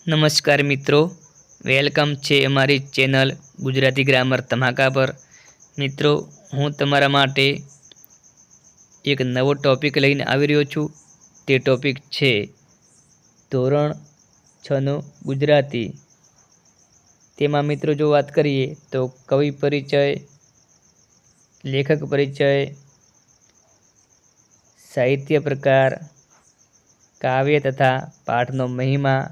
નમસ્કાર મિત્રો, વેલકમ છે અમારી ચેનલ ગુજરાતી ગ્રામર ધમાકા પર। મિત્રો, હું તમારા માટે એક નવો ટોપિક લઈને આવી રહ્યો છું। તે ટોપિક છે ધોરણ 6નું ગુજરાતી। તેમાં મિત્રો જો વાત કરીએ તો કવિ પરિચય, લેખક પરિચય, સાહિત્ય પ્રકાર, કાવ્ય તથા પાઠનો મહિમા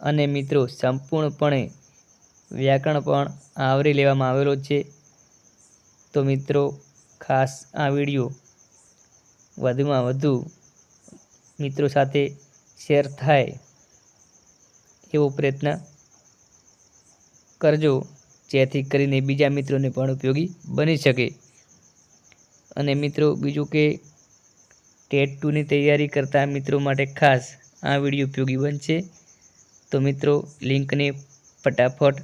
અને મિત્રો સંપૂર્ણપણે વ્યાકરણ પણ આવરી લેવામાં આવેલો છે। તો મિત્રો ખાસ આ વિડીયો વધુમાં વધુ મિત્રો સાથે શેર થાય એવો પ્રયત્ન કરજો, જેથી કરીને બીજા મિત્રોને પણ ઉપયોગી બની શકે। અને મિત્રો બીજું કે ટેટ 2ની તૈયારી કરતા મિત્રો માટે ખાસ આ વિડીયો ઉપયોગી બનશે। તો મિત્રો લિંકને ફટાફટ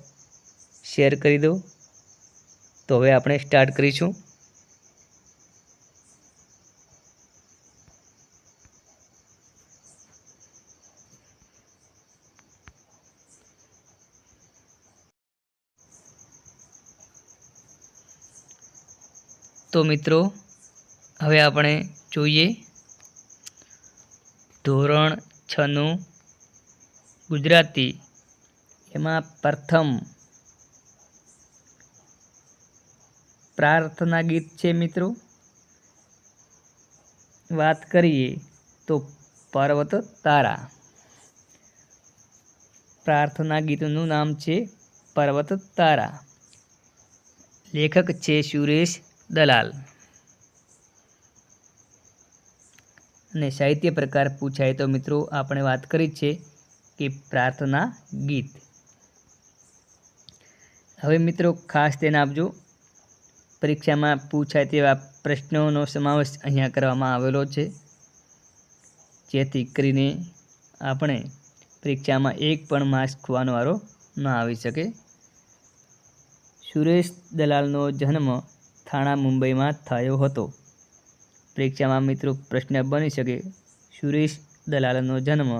શેર કરી દો। તો હવે આપણે સ્ટાર્ટ કરીશું। તો મિત્રો હવે આપણે જોઈએ ધોરણ 6નું ગુજરાતી। એમાં પ્રથમ પ્રાર્થના ગીત છે। મિત્રો વાત કરીએ તો પર્વત તારા। પ્રાર્થના ગીતનું નામ છે પર્વત તારા। લેખક છે સુરેશ દલાલ। અને સાહિત્ય પ્રકાર પૂછાય તો મિત્રો આપણે વાત કરી છે કે પ્રાર્થના ગીત। હવે મિત્રો ખાસ ધ્યાન આપજો, પરીક્ષામાં પૂછાય તેવા પ્રશ્નોનો સમાવેશ અહીંયા કરવામાં આવેલો છે, જેથી કરીને આપણે પરીક્ષામાં એક પણ માર્ક્સ ખોવાનો વારો ન આવી શકે। સુરેશ દલાલનો જન્મ થાણા મુંબઈમાં થયો હતો। પરીક્ષામાં મિત્રો પ્રશ્ન બની શકે, સુરેશ દલાલનો જન્મ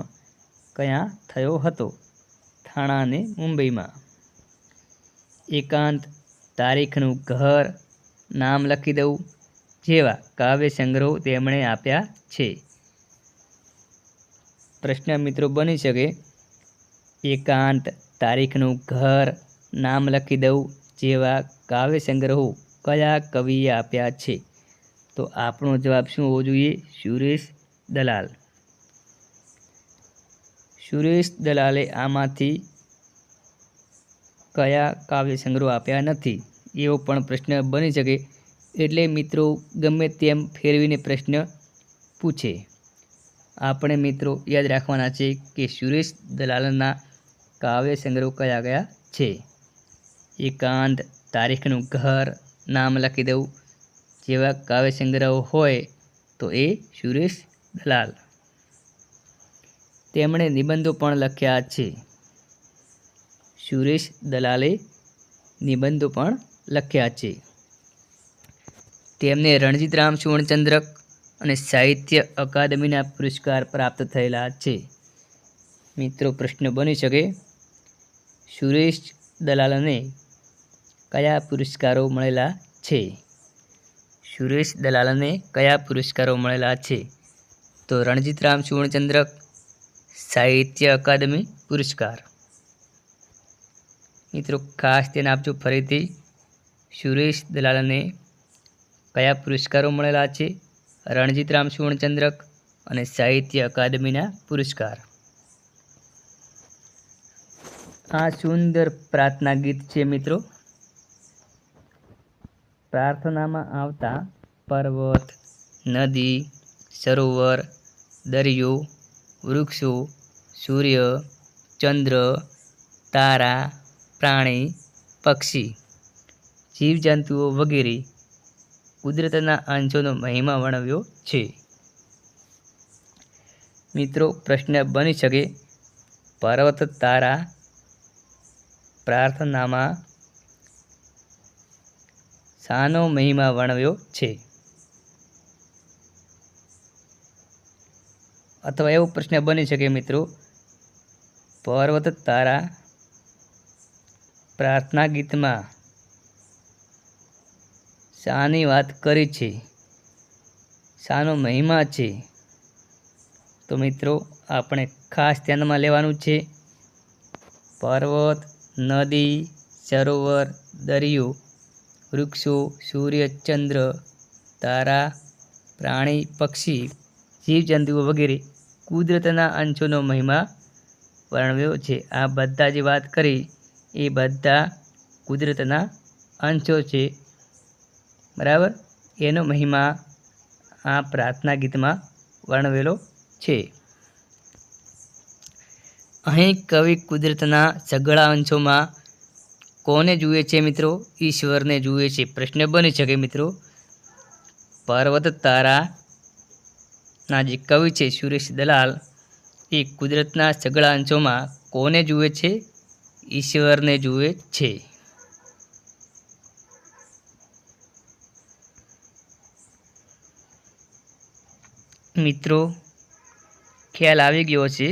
ક્યાં થયો હતો? થાણા અને મુંબઈમાં। એકાંત, તારીખનું ઘર, નામ લખી દઉં જેવા કાવ્ય સંગ્રહો તેમણે આપ્યા છે। પ્રશ્ન મિત્રો બની શકે, એકાંત, તારીખનું ઘર, નામ લખી દઉં જેવા કાવ્ય સંગ્રહો કયા કવિએ આપ્યા છે? તો આપણો જવાબ શું હોવો જોઈએ? સુરેશ દલાલ। સુરેશ દલાલે આમાંથી કયા કાવ્ય સંગ્રહો આપ્યા નથી એવો પણ પ્રશ્ન બની શકે। એટલે મિત્રો ગમે તેમ ફેરવીને પ્રશ્ન પૂછે, આપણે મિત્રો યાદ રાખવાના છે કે સુરેશ દલાલના કાવ્ય સંગ્રહો કયા કયા છે? એકાંત, તારીખનું ઘર, નામ લખી દઉં જેવા કાવ્ય સંગ્રહો હોય તો એ સુરેશ દલાલ। તેમણે નિબંધો પણ લખ્યા છે। સુરેશ દલાલે નિબંધો પણ લખ્યા છે। તેમને રણજીતરામ સુવર્ણચંદ્રક અને સાહિત્ય અકાદમીના પુરસ્કાર પ્રાપ્ત થયેલા છે। મિત્રો પ્રશ્ન બની શકે, સુરેશ દલાલને કયા પુરસ્કારો મળેલા છે? સુરેશ દલાલને કયા પુરસ્કારો મળેલા છે? તો રણજીતરામ સુવર્ણચંદ્રક, સાહિત્ય અકાદમી પુરસ્કાર। મિત્રો ખાસ ધ્યાન આપજો, ફરીથી સુરેશ દલાલને કયા પુરસ્કારો મળેલા છે? રણજીતરામ સુવર્ણચંદ્રક અને સાહિત્ય અકાદમીના પુરસ્કાર। આ સુંદર પ્રાર્થના ગીત છે। મિત્રો પ્રાર્થનામાં આવતા પર્વત, નદી, સરોવર, દરિયો, વૃક્ષો, સૂર્ય, ચંદ્ર, તારા, પ્રાણી, પક્ષી, જીવજંતુઓ વગેરે કુદરતના અંશોનો મહિમા વર્ણવ્યો છે। મિત્રો પ્રશ્ન બની શકે, પર્વત તારા પ્રાર્થનામાં શાનો મહિમા વર્ણવ્યો છે? અથવા એવો પ્રશ્ન બની શકે મિત્રો, પર્વત તારા પ્રાર્થના ગીતમાં શાની વાત કરી છે, શાનો મહિમા છે? તો મિત્રો આપણે ખાસ ધ્યાનમાં લેવાનું છે પર્વત, નદી, સરોવર, દરિયો, વૃક્ષો, સૂર્ય, ચંદ્ર, તારા, પ્રાણી, પક્ષી, જીવજંતુઓ વગેરે કુદરતના અંશોનો મહિમા વર્ણવ્યો છે. આ બધા જે વાત કરી એ બધા કુદરતના અંશો છે, બરાબર. એનો મહિમા આ પ્રાર્થના ગીતમાં વર્ણવેલો છે. અહીં કવિ કુદરતના સઘળા અંશોમાં કોને જુએ છે મિત્રો? ઈશ્વરને જુએ છે. પ્રશ્ન બની શકે મિત્રો, પર્વત તારાના જે કવિ છે સુરેશ દલાલ એ કુદરતના સઘળા અંશોમાં કોને જુએ છે? ઈશ્વરને જુએ છે. મિત્રો ખ્યાલ આવી ગયો છે,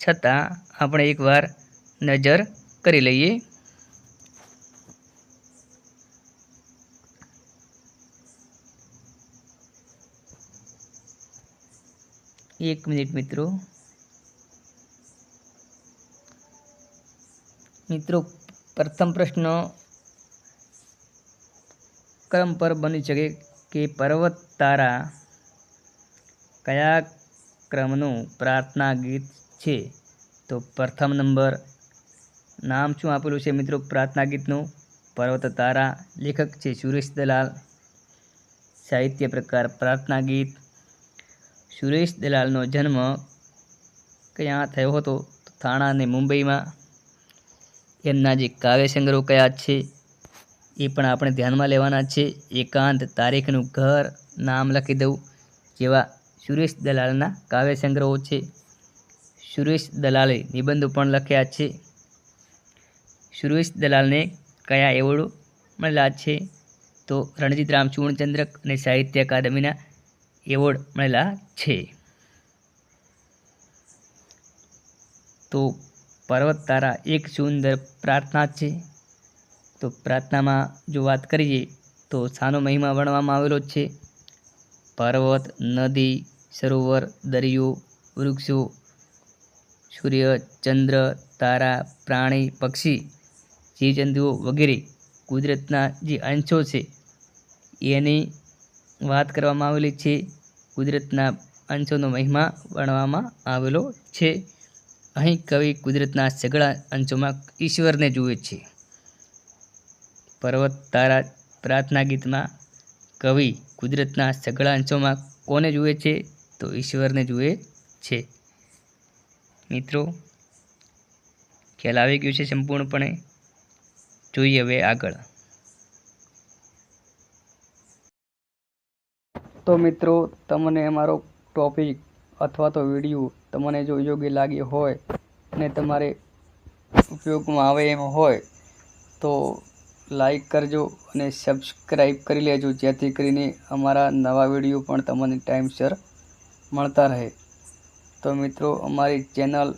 છતાં આપણે એકવાર નજર કરી લઈએ. એક મિનિટ મિત્રો. પ્રથમ પ્રશ્ન ક્રમ પર બની શકે કે પર્વત તારા કયા ક્રમનું પ્રાર્થના ગીત છે? તો પ્રથમ નંબર. નામ શું આપેલું છે મિત્રો પ્રાર્થના ગીતનું? પર્વત તારા. લેખક છે સુરેશ દલાલ. સાહિત્ય પ્રકાર પ્રાર્થના ગીત. સુરેશ દલાલનો જન્મ ક્યાં થયો હતો? તો થાણા અને મુંબઈમાં. એમના જે કાવ્ય સંગ્રહો કયા છે એ પણ આપણે ધ્યાનમાં લેવાના છે. એકાંત, તારીખનું ઘર, નામ લખી દઉં જેવા સુરેશ દલાલના કાવ્ય સંગ્રહો છે. સુરેશ દલાલે નિબંધો પણ લખ્યા છે. સુરેશ દલાલને કયા એવોર્ડ મળેલા છે? તો રણજીતરામ સુવર્ણચંદ્રક અને સાહિત્ય અકાદમીના એવોર્ડ મળેલા છે. તો પર્વત તારા એક સુંદર પ્રાર્થના છે. તો પ્રાર્થનામાં જો વાત કરીએ તો શાનો મહિમા વર્ણવવામાં આવેલો છે? પર્વત, નદી, સરોવર, દરિયો, વૃક્ષો, સૂર્ય, ચંદ્ર, તારા, પ્રાણી, પક્ષી, જીવજંતુઓ વગેરે કુદરતના જે અંશો છે એની વાત કરવામાં આવેલી છે. કુદરતના અંશોનો મહિમા વર્ણવવામાં આવેલો છે. અહીં કવિ કુદરતના સઘળા અંશોમાં ઈશ્વરને જુએ છે. પર્વત તારા પ્રાર્થના ગીતમાં કવિ કુદરતના સઘળા અંશોમાં કોને જુએ છે? તો ઈશ્વરને જુએ છે. મિત્રો ખ્યાલ આવી ગયો છે સંપૂર્ણપણે. જોઈએ હવે આગળ. તો મિત્રો તમને અમારો ટોપિક અથવા તો વિડીયો તમને જો યોગ્ય લાગ્યો હોય અને તમારે ઉપયોગમાં આવે એમ હોય તો લાઈક કરજો અને સબસ્ક્રાઈબ કરી લેજો, જેથી કરીને અમારા નવા વિડીયો પણ તમને ટાઈમસર મળતા રહે. તો મિત્રો અમારી ચેનલ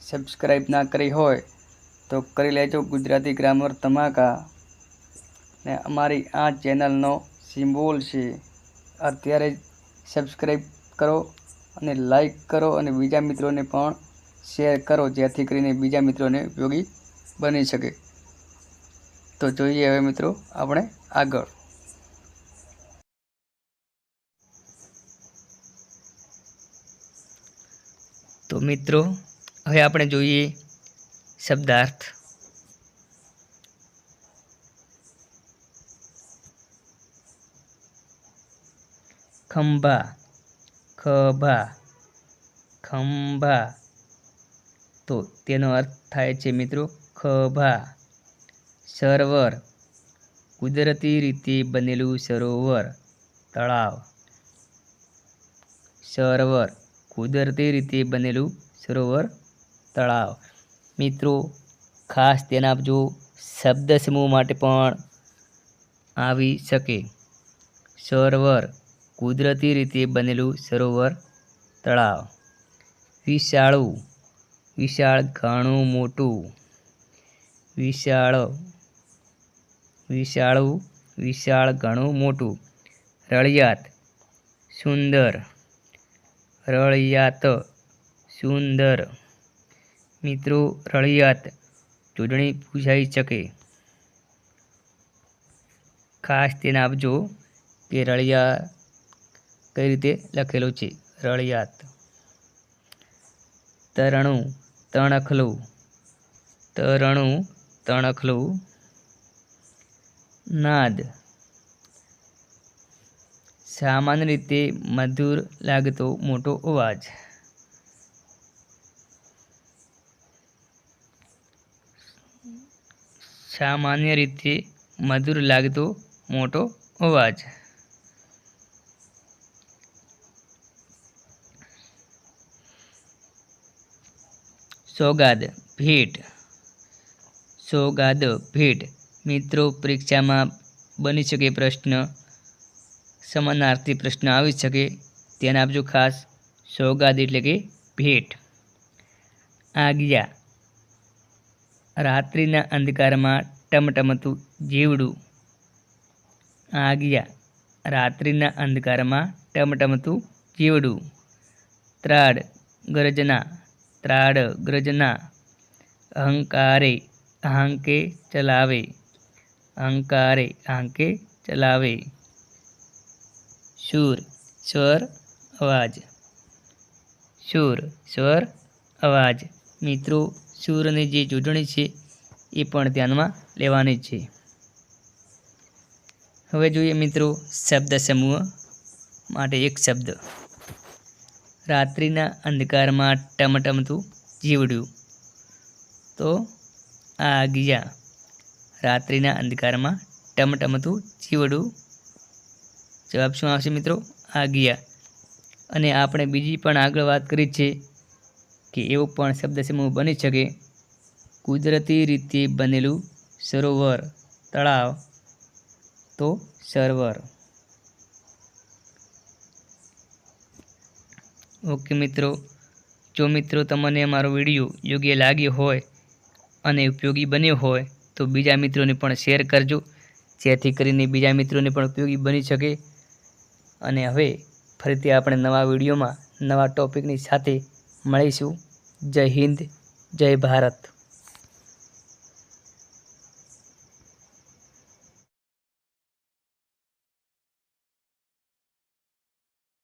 સબસ્ક્રાઈબ ના કરી હોય તો કરી લેજો, ગુજરાતી ગ્રામર ધમાકા. ને અમારી આ ચેનલનો સિમ્બોલ છે, અત્યારે જ સબસ્ક્રાઈબ કરો અને લાઈક કરો અને બીજા મિત્રોને પણ શેર કરો, જેથી કરીને બીજા મિત્રોને ઉપયોગી બની શકે. તો જોઈએ હવે મિત્રો આપણે આગળ. તો મિત્રો હવે આપણે જોઈએ શબ્દાર્થ. ખંભા, ખભા, ખંભા. તો તેનો અર્થ થાય છે મિત્રો ખભા. સરોવર, કુદરતી રીતે બનેલું સરોવર, તળાવ. સરોવર, કુદરતી રીતે બનેલું સરોવર, તળાવ. મિત્રો ખાસ ધ્યાન આપજો, શબ્દ સમૂહ માટે પણ આવી શકે. સરોવર, કુદરતી રીતે બનેલું સરોવર, તળાવ. વિશાળું, વિશાળ ઘણું મોટું. વિશાળ વિશાળું વિશાળ ઘણું મોટું. રળિયાત સુંદર. રળિયાત સુંદર. મિત્રો રળિયાત જોડણી પૂછાઈ શકે. ખાસ ધ્યાન આપજો કે રળિયાત કઈ રીતે લખેલું છે. રળિયાત. તરણું તણખલું. તરણું તણખલું. નાદ સામાન્ય રીતે મધુર લાગતો મોટો અવાજ. સામાન્ય રીતે મધુર લાગતો મોટો અવાજ. સોગાદ ભેટ. સોગાદ ભેટ. મિત્રો પરીક્ષામાં બની શકે પ્રશ્ન, સમાનાર્થી પ્રશ્ન આવી શકે, ધ્યાન આપજો ખાસ. સોગાદ એટલે કે ભેટ. આજ્ઞા રાત્રિના અંધકારમાં ટમટમતું જીવડું. આજ્ઞા રાત્રિના અંધકારમાં ટમટમતું જીવડું. ત્રાડ ગર્જના. ત્રાડ ગર્જના. અહંકારે આંકે ચલાવે. અહંકારે આંકે ચલાવે. સુર સ્વર અવાજ. સુર સ્વર અવાજ. મિત્રો સુરની જે જોડણી છે એ પણ ધ્યાનમાં લેવાની છે. હવે જોઈએ મિત્રો શબ્દ સમૂહ માટે એક શબ્દ. રાત્રિના અંધકારમાં ટમટમતું જીવડું. તો આજ્ઞા. રાત્રિના અંધકારમાં ટમટમતું જીવડું. જવાબ શું આવશે મિત્રો? આજ્ઞા. અને આપણે બીજી પણ આગળ વાત કરી છે કે એવો પણ શબ્દ સમૂહ બની શકે. કુદરતી રીતે બનેલું સરોવર, તળાવ. તો સરોવર. ઓકે મિત્રો, જો મિત્રો તમને અમારો વિડીયો યોગ્ય લાગ્યો હોય અને ઉપયોગી બન્યો હોય તો બીજા મિત્રોને પણ શેર કરજો, જેથી કરીને બીજા મિત્રોને પણ ઉપયોગી બની શકે. અને હવે ફરીથી આપણે નવા વિડીયોમાં નવા ટૉપિકની સાથે મળીશું. જય હિન્દ, જય ભારત.